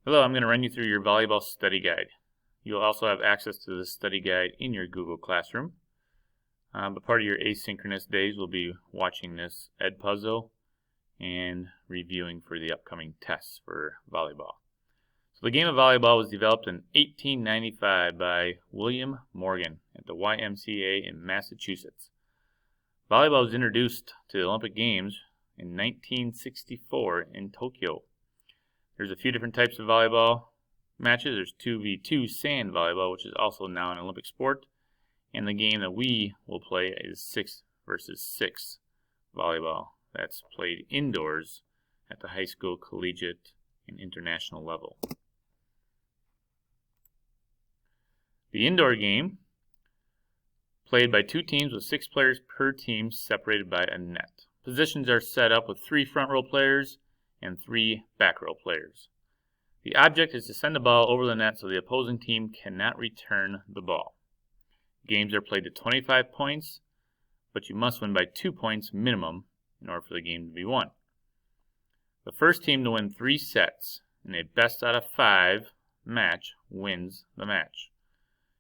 Hello, I'm going to run you through your volleyball study guide. You'll also have access to this study guide in your Google Classroom. But part of your asynchronous days will be watching this Edpuzzle and reviewing for the upcoming tests for volleyball. So the game of volleyball was developed in 1895 by William Morgan at the YMCA in Massachusetts. Volleyball was introduced to the Olympic Games in 1964 in Tokyo. There's a few different types of volleyball matches. There's 2v2 sand volleyball, which is also now an Olympic sport. And the game that we will play is 6 versus 6 volleyball. That's played indoors at the high school, collegiate, and international level. The indoor game, played by 2 teams with 6 players per team separated by a net. Positions are set up with 3 front row players and 3 back row players. The object is to send the ball over the net so the opposing team cannot return the ball. Games are played to 25 points, but you must win by 2 points minimum in order for the game to be won. The first team to win 3 sets in a best out of 5 match wins the match.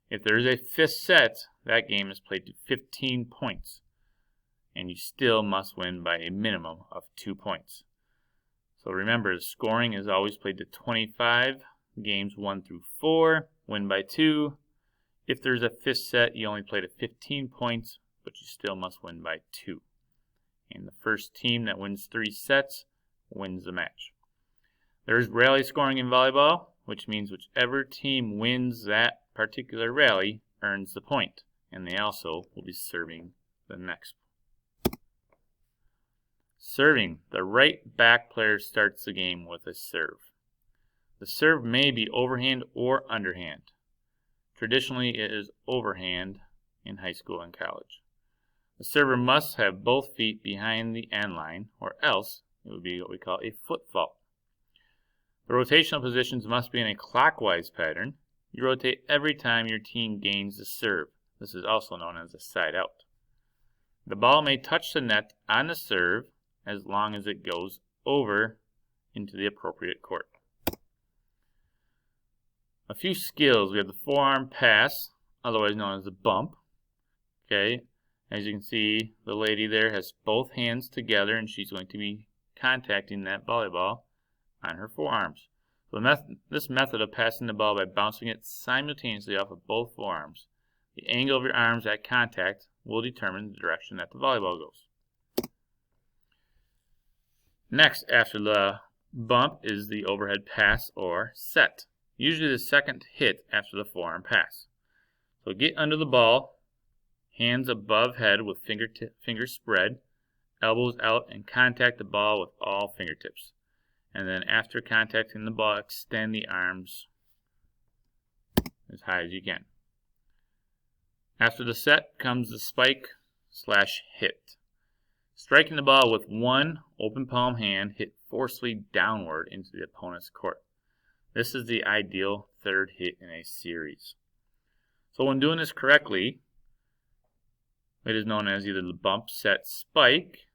If there is a 5th set, that game is played to 15 points, and you still must win by a minimum of 2 points. So remember, the scoring is always played to 25, games 1 through 4, win by 2. If there's a 5th set, you only play to 15 points, but you still must win by 2. And the first team that wins 3 sets wins the match. There's rally scoring in volleyball, which means whichever team wins that particular rally earns the point, and they also will be serving the next. Serving. The right back player starts the game with a serve. The serve may be overhand or underhand. Traditionally, it is overhand in high school and college. The server must have both feet behind the end line, or else it would be what we call a foot fault. The rotational positions must be in a clockwise pattern. You rotate every time your team gains the serve. This is also known as a side out. The ball may touch the net on the serve as long as it goes over into the appropriate court. A few skills. We have the forearm pass, otherwise known as the bump. Okay, as you can see, the lady there has both hands together and she's going to be contacting that volleyball on her forearms. So this method of passing the ball by bouncing it simultaneously off of both forearms. The angle of your arms at contact will determine the direction that the volleyball goes. Next, after the bump, is the overhead pass or set. Usually the second hit after the forearm pass. So get under the ball, hands above head with fingers spread, elbows out, and contact the ball with all fingertips. And then after contacting the ball, extend the arms as high as you can. After the set comes the spike/hit. Striking the ball with one open palm hand, hit forcefully downward into the opponent's court. This is the ideal third hit in a series. So when doing this correctly, it is known as either the bump, set, spike,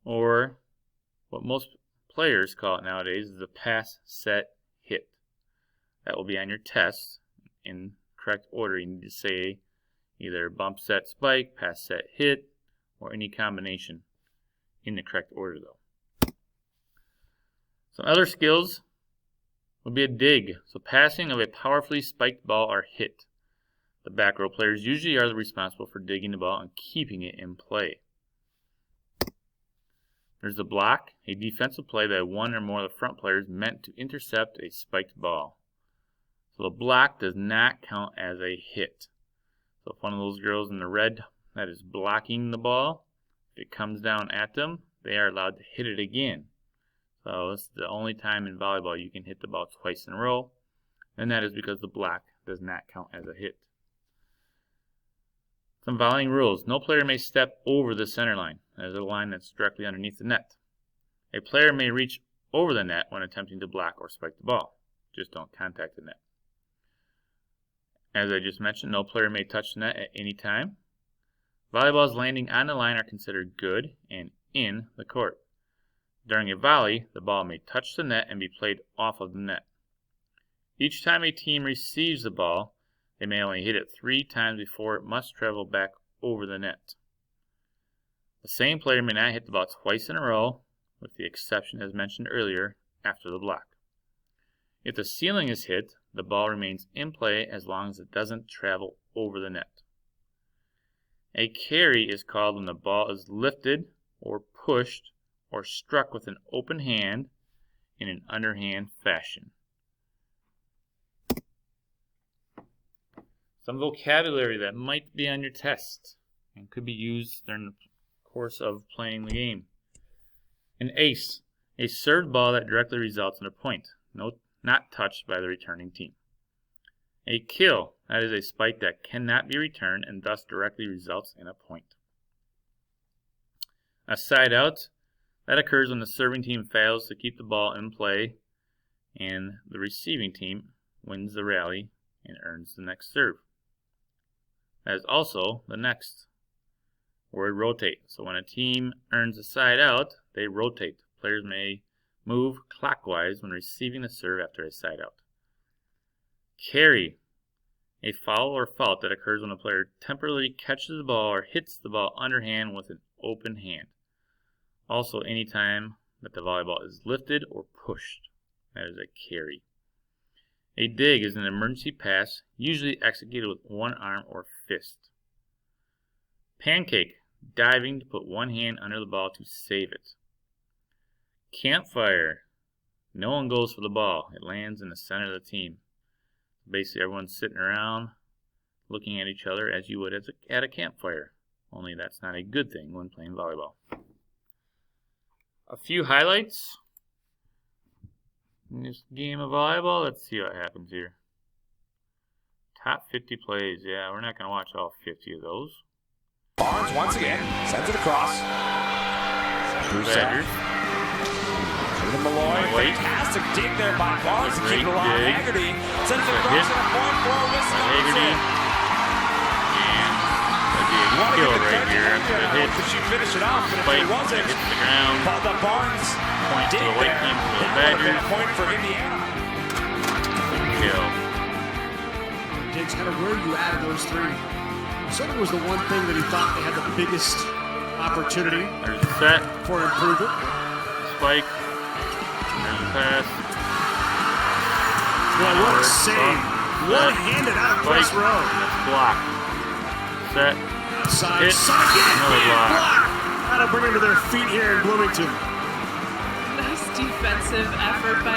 or what most players call it nowadays is the pass, set, hit. That will be on your test. In correct order, you need to say either bump, set, spike, pass, set, hit, or any combination in the correct order though. Some other skills would be a dig. So passing of a powerfully spiked ball or hit. The back row players usually are responsible for digging the ball and keeping it in play. There's the block, a defensive play by one or more of the front players meant to intercept a spiked ball. So the block does not count as a hit. So if one of those girls in the red that is blocking the ball, if it comes down at them, they are allowed to hit it again. So this is the only time in volleyball you can hit the ball twice in a row, and that is because the block does not count as a hit. Some volleying rules. No player may step over the center line. That is a line that's directly underneath the net. A player may reach over the net when attempting to block or spike the ball. Just don't contact the net. As I just mentioned, no player may touch the net at any time. Volleyballs landing on the line are considered good and in the court. During a volley, the ball may touch the net and be played off of the net. Each time a team receives the ball, they may only hit it 3 times before it must travel back over the net. The same player may not hit the ball twice in a row, with the exception as mentioned earlier, after the block. If the ceiling is hit, the ball remains in play as long as it doesn't travel over the net. A carry is called when the ball is lifted or pushed or struck with an open hand in an underhand fashion. Some vocabulary that might be on your test and could be used during the course of playing the game. An ace, a served ball that directly results in a point, not touched by the returning team. A kill, that is a spike that cannot be returned and thus directly results in a point. A side out, that occurs when the serving team fails to keep the ball in play and the receiving team wins the rally and earns the next serve. That is also the next word, rotate. So when a team earns a side out, they rotate. Players may move clockwise when receiving the serve after a side out. Carry, a foul or fault that occurs when a player temporarily catches the ball or hits the ball underhand with an open hand. Also, any time that the volleyball is lifted or pushed, that is a carry. A dig is an emergency pass, usually executed with one arm or fist. Pancake, diving to put one hand under the ball to save it. Campfire, no one goes for the ball. It lands in the center of the team. Basically, everyone's sitting around looking at each other as you would at a campfire. Only that's not a good thing when playing volleyball. A few highlights in this game of volleyball. Let's see what happens here. Top 50 plays. Yeah, we're not going to watch all 50 of those. Barnes once again sends it across. Badgers. Malloy, fantastic dig there by Barnes to keep it alive. Haggerty sends it across to the point for Wisconsin. And that'd be a kill right here after the hit. Could she finish it off? But if it wasn't, hits the ground. The Barnes Point to the white team for the Badgers. Point for Indiana. Kill. James, kind of where you added those three. Certainly was the one thing that he thought they had the biggest opportunity There's a set. for improvement. Spike. There's a pass. Boy, what a save. One-handed out of press row. That's blocked. Set. Outside. Hit. Again. Another block. That'll bring them to their feet here in Bloomington. Nice defensive effort by